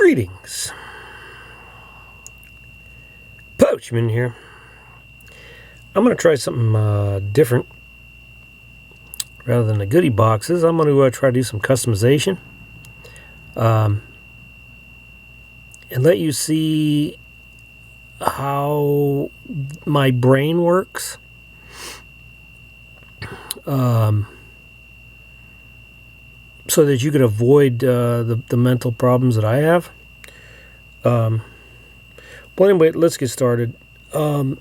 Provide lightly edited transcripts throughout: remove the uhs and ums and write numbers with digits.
Greetings. Poachman here. I'm going to try something different. Rather than the goodie boxes, I'm going to try to do some customization. And let you see how my brain works. So that you could avoid the mental problems that I have. Well, anyway, let's get started. I'm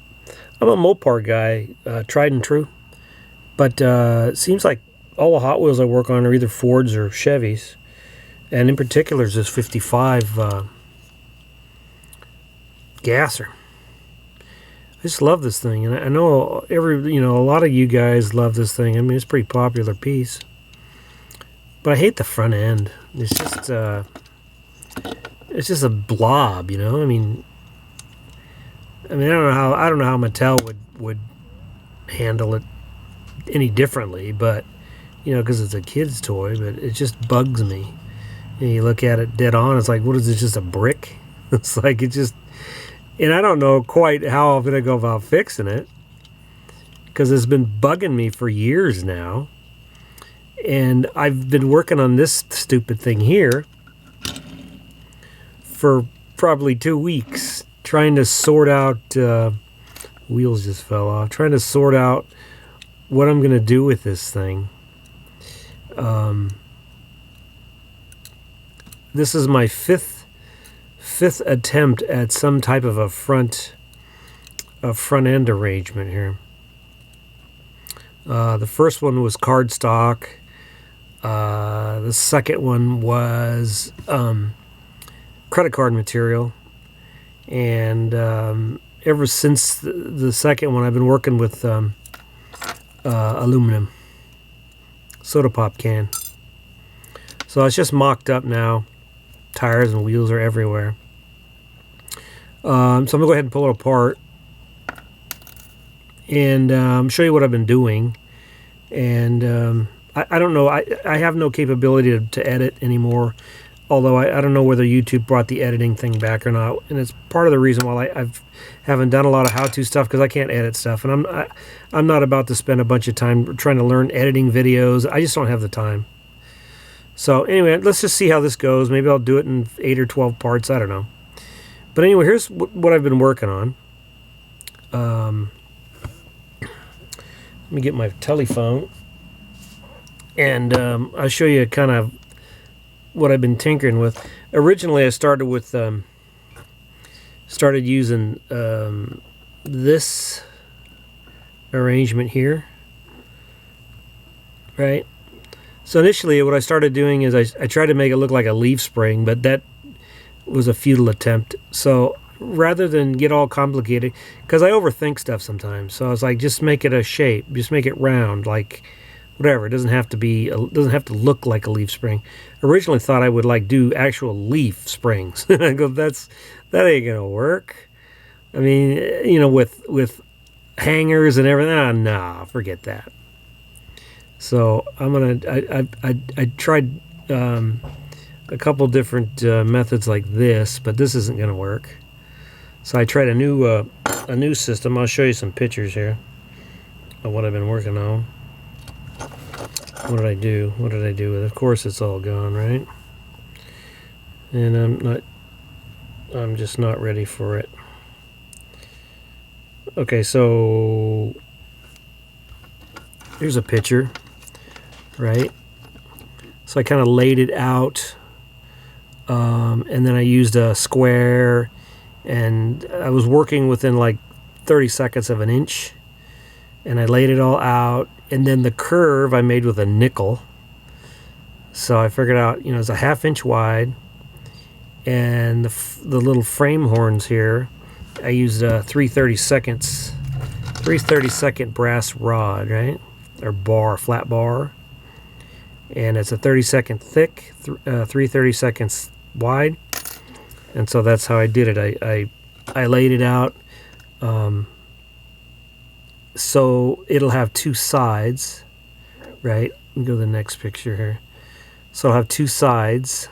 a Mopar guy, tried and true. But it seems like all the Hot Wheels I work on are either Fords or Chevys. And in particular, is this 55 gasser. I just love this thing. And I know a lot of you guys love this thing. I mean, it's a pretty popular piece. But I hate the front end. It's just a blob, you know. I mean, I don't know how Mattel would handle it any differently, but because it's a kid's toy. But it just bugs me. And you look at it dead on, it's like, what is this? Just a brick? It's like and I don't know quite how I'm gonna go about fixing it because it's been bugging me for years now. And I've been working on this stupid thing here for probably 2 weeks, trying to sort out, wheels just fell off, trying to sort out what I'm going to do with this thing. This is my fifth attempt at some type of a front end arrangement here. The first one was cardstock. The second one was credit card material, and ever since the second one, I've been working with aluminum soda pop can. So it's just mocked up now. Tires and wheels are everywhere. So I'm gonna go ahead and pull it apart and show you what I've been doing. And I don't know. I have no capability to edit anymore. Although I don't know whether YouTube brought the editing thing back or not. And it's part of the reason why I haven't done a lot of how-to stuff, because I can't edit stuff. And I'm not about to spend a bunch of time trying to learn editing videos. I just don't have the time. So anyway, let's just see how this goes. Maybe I'll do it in 8 or 12 parts. I don't know. But anyway, here's what I've been working on. Let me get my telephone. And I'll show you kind of what I've been tinkering with. Originally, I started with using this arrangement here, right? So initially, what I started doing is I tried to make it look like a leaf spring, but that was a futile attempt. So rather than get all complicated, because I overthink stuff sometimes, so I was like, just make it a shape, just make it round, like. Whatever, it doesn't have to look like a leaf spring. Originally thought I would do actual leaf springs. I go, that ain't gonna work. I mean, with hangers and everything. Oh, nah, forget that. So I tried a couple different methods like this, but this isn't gonna work. So I tried a new system. I'll show you some pictures here of what I've been working on. What did I do? What did I do with it? Of course it's all gone, right? And I'm just not ready for it. Okay, so here's a picture, right? So I kind of laid it out, and then I used a square, and I was working within like 30 seconds of an inch, and I laid it all out. And then the curve I made with a nickel. So I figured out, it's a 1/2 inch wide. And the little frame horns here, I used a 3/32 brass rod, right? Or bar, flat bar. And it's a 30-second thick, 3/32 wide. And so that's how I did it. I laid it out. So it'll have two sides, right? Let me go to the next picture here. So I'll have two sides,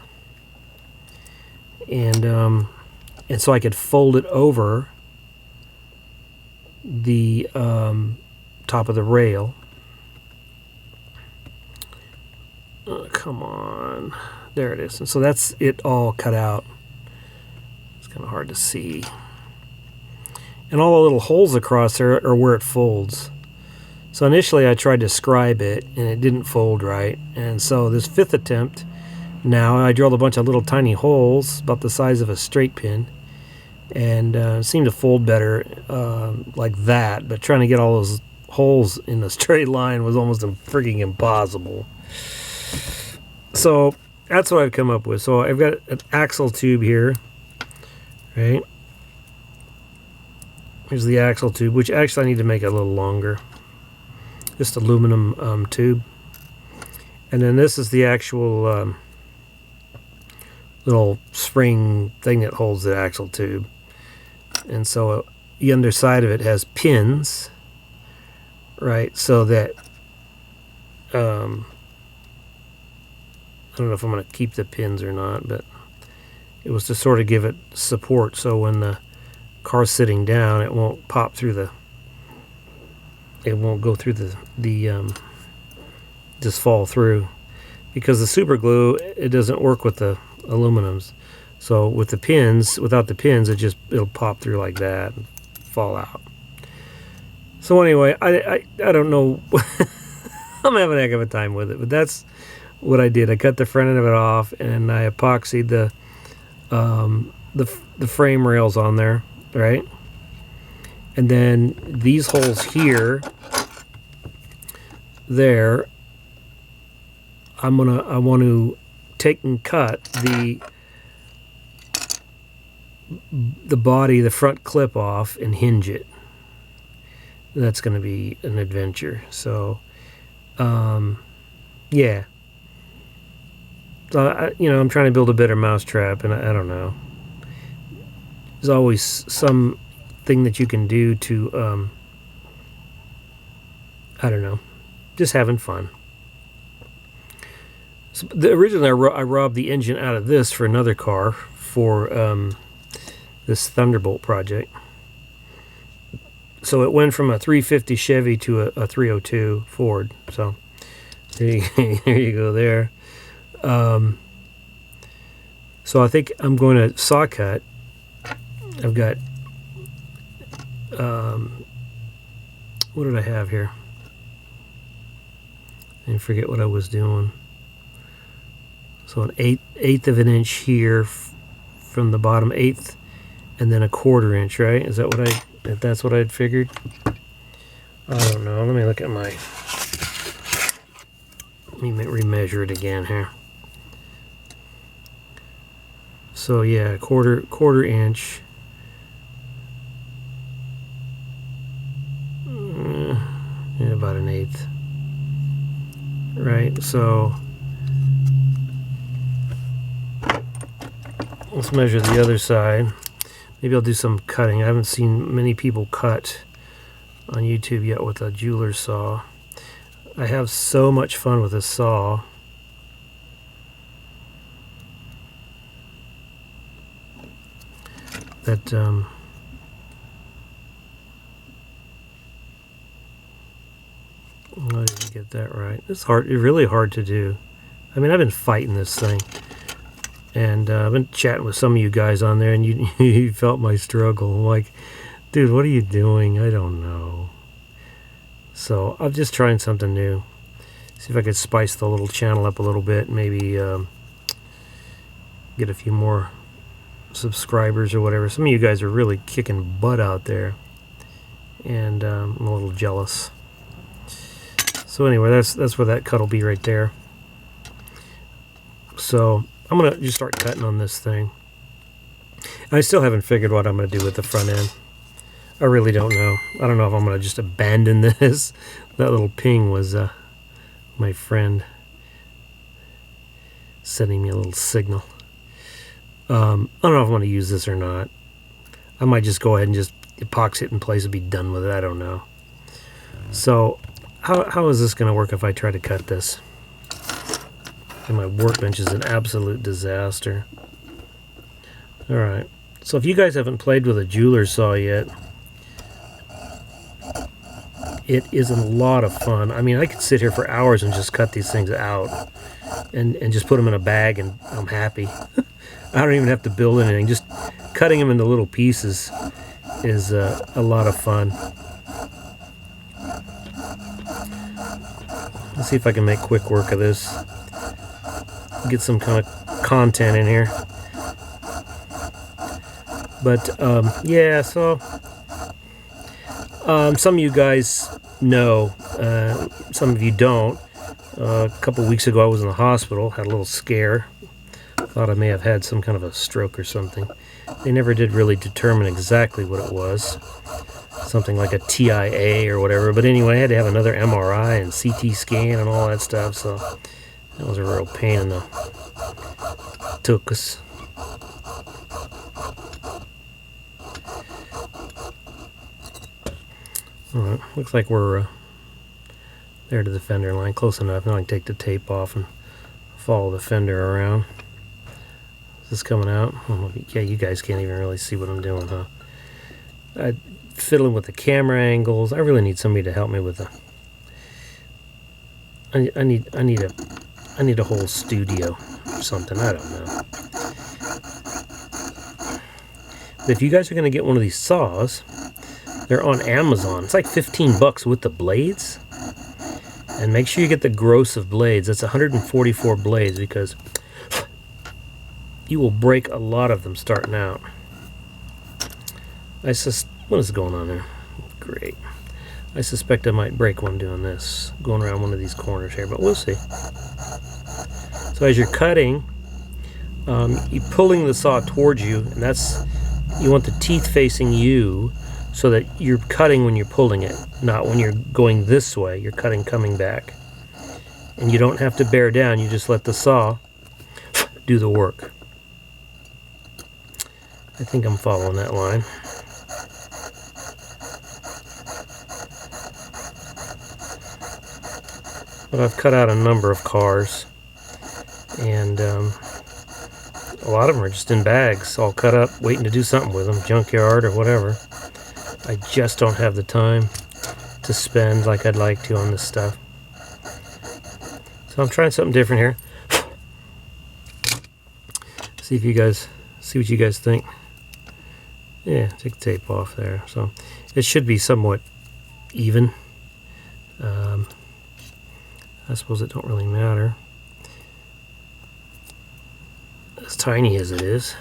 and so I could fold it over the top of the rail. Come on, there it is. And so that's it all cut out. It's kind of hard to see. And all the little holes across there are where it folds. So initially I tried to scribe it and it didn't fold right. And so this 5th attempt, now I drilled a bunch of little tiny holes about the size of a straight pin, and it seemed to fold better like that. But trying to get all those holes in a straight line was almost freaking impossible. So that's what I've come up with. So I've got an axle tube here, right? Here's the axle tube, which actually I need to make it a little longer. Just aluminum tube. And then this is the actual little spring thing that holds the axle tube. And so the underside of it has pins, right? So that I don't know if I'm going to keep the pins or not, but it was to sort of give it support, so when the car's sitting down, it won't pop through it won't go through just fall through, because the super glue, it doesn't work with the aluminums. So with the pins, without the pins, it'll pop through like that and fall out. So anyway, I don't know. I'm having a heck of a time with it, but that's what I did. I cut the front end of it off and I epoxied the frame rails on there, right? And then these holes here, there, I want to take and cut the body, the front clip off and hinge it. That's going to be an adventure. So, yeah. So, I'm trying to build a better mousetrap, and I don't know. There's always something that you can do to, I don't know, just having fun. So originally, I robbed the engine out of this for another car for this Thunderbolt project. So it went from a 350 Chevy to a 302 Ford. So there you go there. So I think I'm going to saw cut. I've got, what did I have here? I forget what I was doing. So an eighth of an inch here from the bottom, eighth, and then a 1/4 inch, right? Is that if that's what I'd figured? I don't know. Let me look at let me remeasure it again here. So yeah, quarter inch. Yeah, about an eighth. Right, so let's measure the other side. Maybe I'll do some cutting. I haven't seen many people cut on YouTube yet with a jeweler's saw. I have so much fun with this saw. That I didn't get that right. It's hard. It's really hard to do. I mean, I've been fighting this thing, and I've been chatting with some of you guys on there, and you felt my struggle. Like, dude, what are you doing? I don't know. So I'm just trying something new. See if I could spice the little channel up a little bit. Maybe get a few more subscribers or whatever. Some of you guys are really kicking butt out there, and I'm a little jealous. So anyway, that's where that cut will be right there. So I'm gonna just start cutting on this thing. I still haven't figured what I'm gonna do with the front end. I really don't know. I don't know if I'm gonna just abandon this. That little ping was my friend sending me a little signal. I don't know if I'm gonna use this or not. I might just go ahead and just epoxy it in place and be done with it. I don't know. So how is this going to work if I try to cut this? And my workbench is an absolute disaster. Alright, so if you guys haven't played with a jeweler's saw yet, it is a lot of fun. I mean, I could sit here for hours and just cut these things out and just put them in a bag and I'm happy. I don't even have to build anything. Just cutting them into little pieces is a lot of fun. Let's see if I can make quick work of this. Get some kind of content in here. But yeah, so some of you guys know, some of you don't. A couple weeks ago I was in the hospital, had a little scare. Thought I may have had some kind of a stroke or something. They never did really determine exactly what it was. Something like a TIA or whatever. But anyway, I had to have another MRI and CT scan and all that stuff, so that was a real pain in the tuchus. Alright, looks like we're there to the fender line, close enough. Now I can take the tape off and follow the fender around. Is this coming out? Oh, yeah, you guys can't even really see what I'm doing, huh? Fiddling with the camera angles. I really need somebody to help me with the. I need a whole studio or something. I don't know. But if you guys are going to get one of these saws, they're on Amazon. It's like 15 bucks with the blades. And make sure you get the gross of blades. That's 144 blades because you will break a lot of them starting out. What is going on there? Great. I suspect I might break one doing this, going around one of these corners here, but we'll see. So as you're cutting, you're pulling the saw towards you, and you want the teeth facing you so that you're cutting when you're pulling it, not when you're going this way. You're cutting coming back. And you don't have to bear down, you just let the saw do the work. I think I'm following that line. But I've cut out a number of cars, and a lot of them are just in bags, all cut up, waiting to do something with them, junkyard or whatever. I just don't have the time to spend like I'd like to on this stuff. So I'm trying something different here. See what you guys think. Yeah, take the tape off there. So it should be somewhat even. I suppose it don't really matter. As tiny as it is.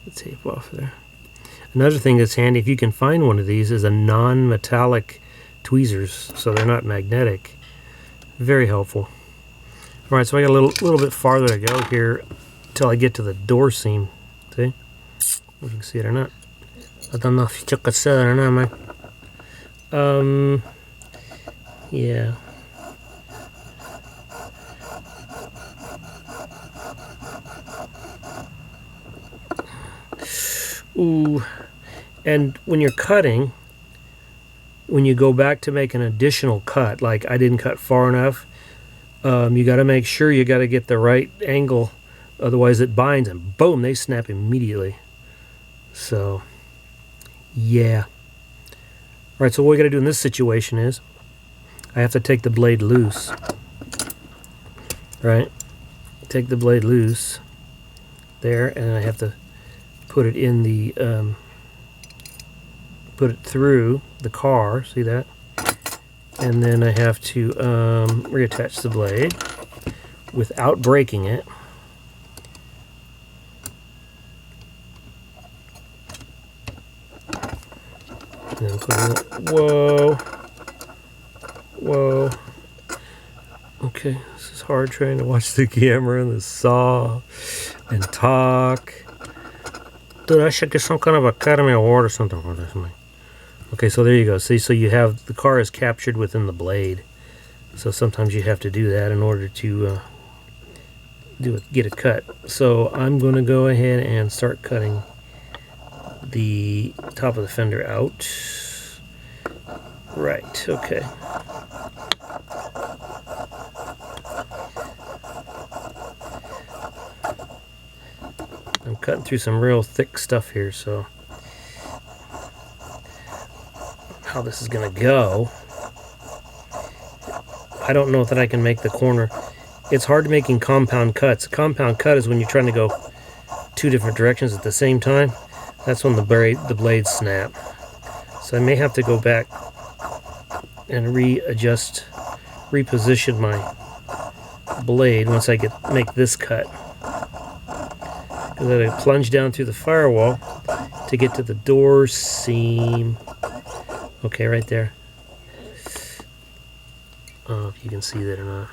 The tape off there. Another thing that's handy, if you can find one of these, is a non-metallic tweezers, so they're not magnetic. Very helpful. All right, so I got a little bit farther to go here till I get to the door seam. See? If you can see it or not. I don't know if you took a see it or not, man. Yeah. Ooh. And when you're cutting, when you go back to make an additional cut, like I didn't cut far enough, you got to make sure you got to get the right angle, otherwise it binds and boom, they snap immediately. So, yeah. All right, so what we got to do in this situation is I have to take the blade loose. Right? Take the blade loose there, and I have to put it in the put it through the car, see that? And then I have to reattach the blade without breaking it. And then put it in. Whoa. Whoa. Okay, this is hard trying to watch the camera and the saw and talk. Dude, I should get some kind of Academy Award or something for this, man. Okay, so there you go. See, so you have the car is captured within the blade. So sometimes you have to do that in order to get a cut. So I'm going to go ahead and start cutting the top of the fender out. Right, okay. I'm cutting through some real thick stuff here, so how this is gonna go, I don't know that I can make the corner. It's hard making compound cuts. A compound cut is when you're trying to go two different directions at the same time. That's when the blades snap. So I may have to go back and reposition my blade once I make this cut. Because I gotta plunge down through the firewall to get to the door seam. Okay, right there. I don't know if you can see that or not.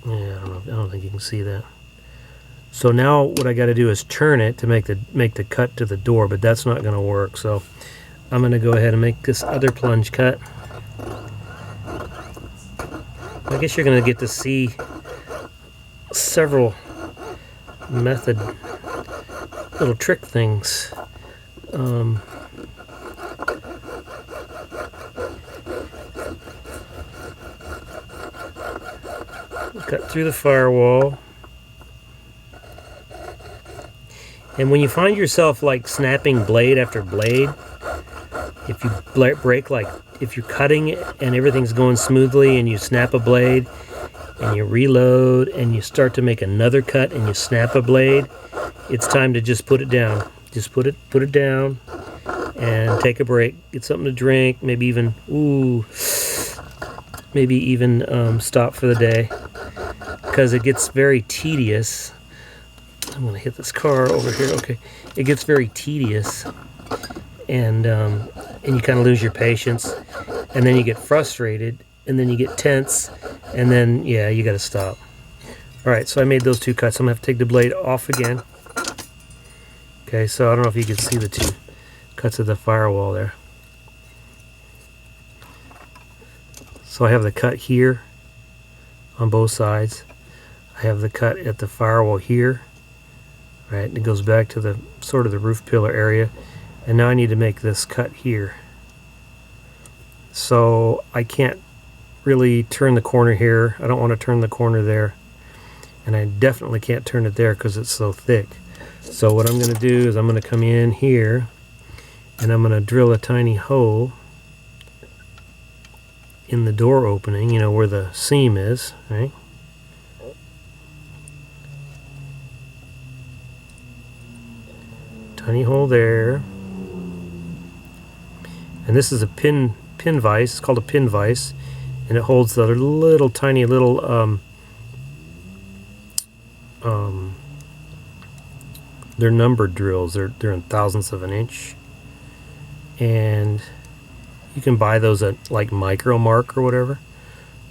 Yeah, I don't think you can see that. So now what I got to do is turn it to make the cut to the door, but that's not going to work. So I'm going to go ahead and make this other plunge cut. I guess you're going to get to see several method little trick things. Cut through the firewall. And when you find yourself like snapping blade after blade, if you break, like if you're cutting it and everything's going smoothly and you snap a blade and you reload and you start to make another cut and you snap a blade, it's time to just put it down. Just put it down and take a break. Get something to drink, maybe even stop for the day, because it gets very tedious. I'm going to hit this car over here. Okay, it gets very tedious, and you kind of lose your patience, and then you get frustrated, and then you get tense, and then yeah, you got to stop. All right, so I made those two cuts. I'm going to have to take the blade off again. Okay, so I don't know if you can see the two cuts of the firewall there. So I have the cut here on both sides. I have the cut at the firewall here. Right, and it goes back to the sort of the roof pillar area. And now I need to make this cut here. So I can't really turn the corner here. I don't want to turn the corner there. And I definitely can't turn it there because it's so thick. So what I'm going to do is I'm going to come in here and I'm going to drill a tiny hole in the door opening, you know, where the seam is, right? Tiny hole there. And this is a pin vise. It's called a pin vise, and it holds the little tiny little they're numbered drills. They're in thousandths of an inch, and you can buy those at like Micro Mark or whatever,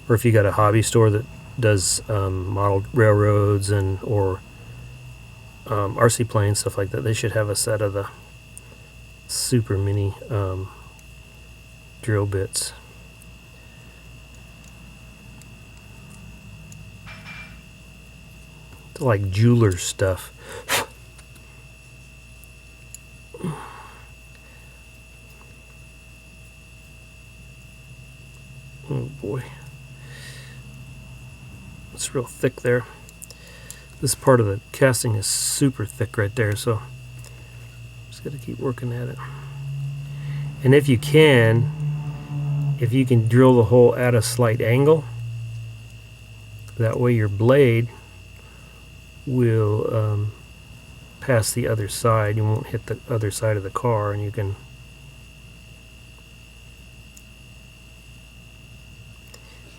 or if you got a hobby store that does modeled railroads or RC planes, stuff like that, they should have a set of the super mini drill bits. They're like jeweler stuff. Oh boy, it's real thick there. This part of the casting is super thick right there, so just got to keep working at it. And if you can drill the hole at a slight angle, that way your blade will pass the other side. You won't hit the other side of the car, and you can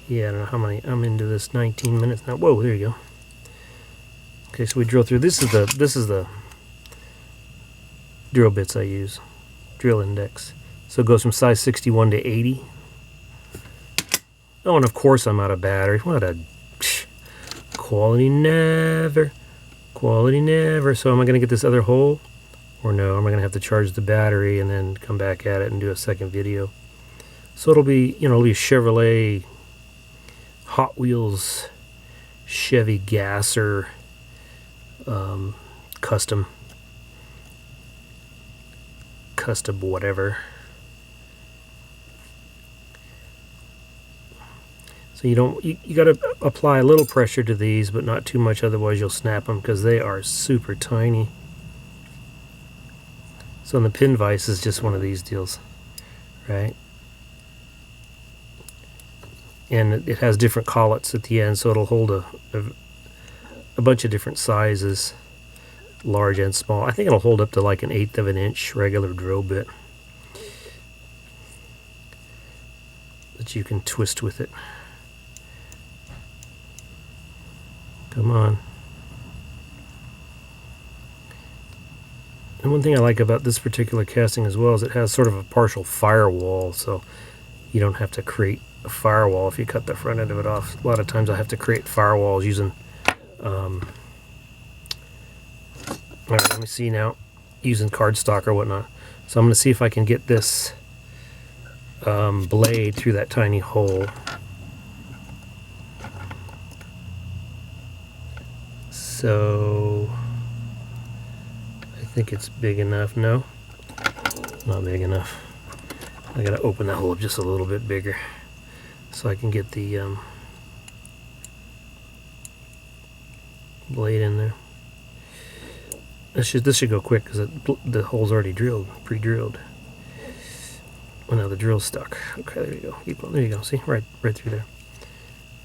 I don't know how many. I'm into this 19 minutes now. Whoa, there you go. Okay, so we drill through. This is the drill bits I use. Drill index. So it goes from size 61 to 80. Oh, and of course I'm out of battery. What a quality never. Quality never. So am I going to get this other hole? Or no, am I going to have to charge the battery and then come back at it and do a second video? So it'll be, it'll be a Chevrolet Hot Wheels Chevy Gasser custom whatever. So So you got to apply a little pressure to these, but not too much, otherwise you'll snap them because they are super tiny. So the pin vise is just one of these deals, right? And it has different collets at the end, so it'll hold a bunch of different sizes, large and small. I think it'll hold up to like 1/8 of an inch regular drill bit that you can twist with it. Come on. And one thing I like about this particular casting as well is it has sort of a partial firewall, so you don't have to create a firewall if you cut the front end of it off. A lot of times I have to create firewalls using all right, let me see now, using cardstock or whatnot. So I'm going to see if I can get this blade through that tiny hole. So I think it's big enough. No, not big enough. I got to open that hole up just a little bit bigger so I can get the blade in there. This should go quick because the hole's already drilled, pre-drilled. Oh, now the drill's stuck. Okay, there you go. Keep going. There you go. See, right through there.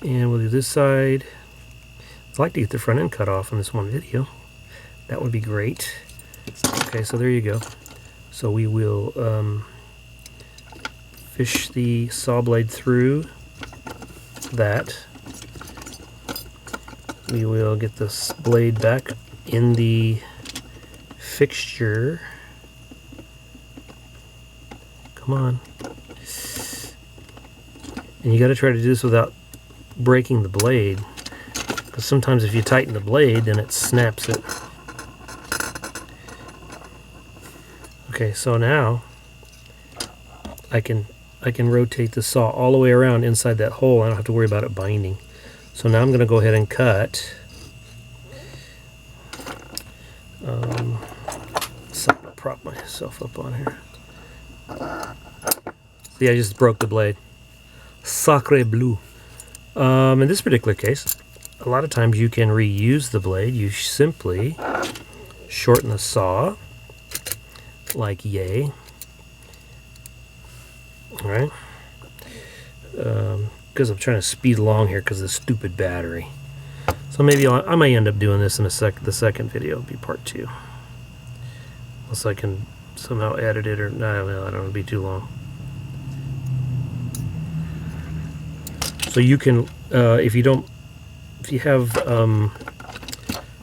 And we'll do this side. I'd like to get the front end cut off in this one video. That would be great. Okay, so there you go. So we will fish the saw blade through that. We will get this blade back in the fixture. Come on. And you got to try to do this without breaking the blade, because sometimes if you tighten the blade then it snaps it. Okay, so now I can rotate the saw all the way around inside that hole. I don't have to worry about it binding. So now I'm going to go ahead and cut something to prop myself up on here. See, I just broke the blade. Sacre bleu. In this particular case, a lot of times you can reuse the blade. You simply shorten the saw, like yay. Alright. Because I'm trying to speed along here because of the stupid battery. So maybe I might end up doing this in the second video. It'll be part 2. Unless I can somehow edit it, or no, I don't know, it'll be too long. So you can, if you have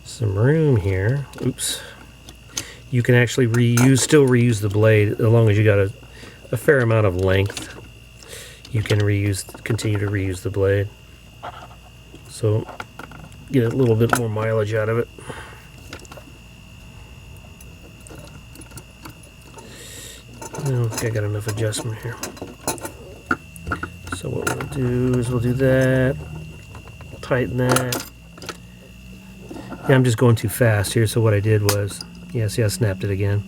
some room here, oops, you can actually still reuse the blade as long as you got a fair amount of length. You can continue to reuse the blade. So get a little bit more mileage out of it. I don't think I got enough adjustment here. So what we'll do is we'll do that, tighten that. Yeah, I'm just going too fast here, so what I did was, yeah, see I snapped it again.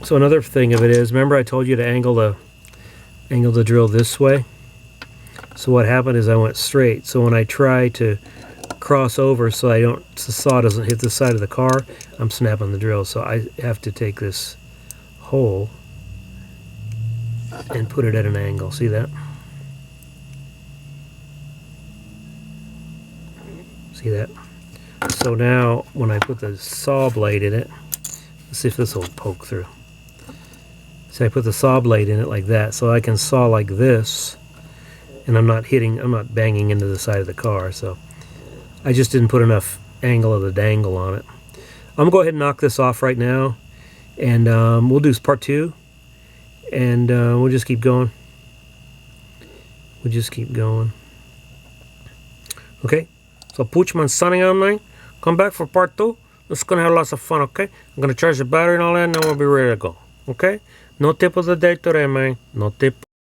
So another thing of it is, remember I told you to angle the drill this way? So what happened is I went straight. So when I try to cross over so the saw doesn't hit the side of the car, I'm snapping the drill. So I have to take this hole and put it at an angle. See that? See that? So now when I put the saw blade in it, let's see if this will poke through. So I put the saw blade in it like that, so I can saw like this, and I'm not banging into the side of the car. So I just didn't put enough angle of the dangle on it. I'm gonna go ahead and knock this off right now, and we'll do part 2, and we'll just keep going. We'll just keep going. Okay, so Poochman signing out, man. Come back for part 2. It's gonna have lots of fun. Okay, I'm gonna charge the battery and all that, and then we'll be ready to go. Okay, no tip of the day today, man. No tip.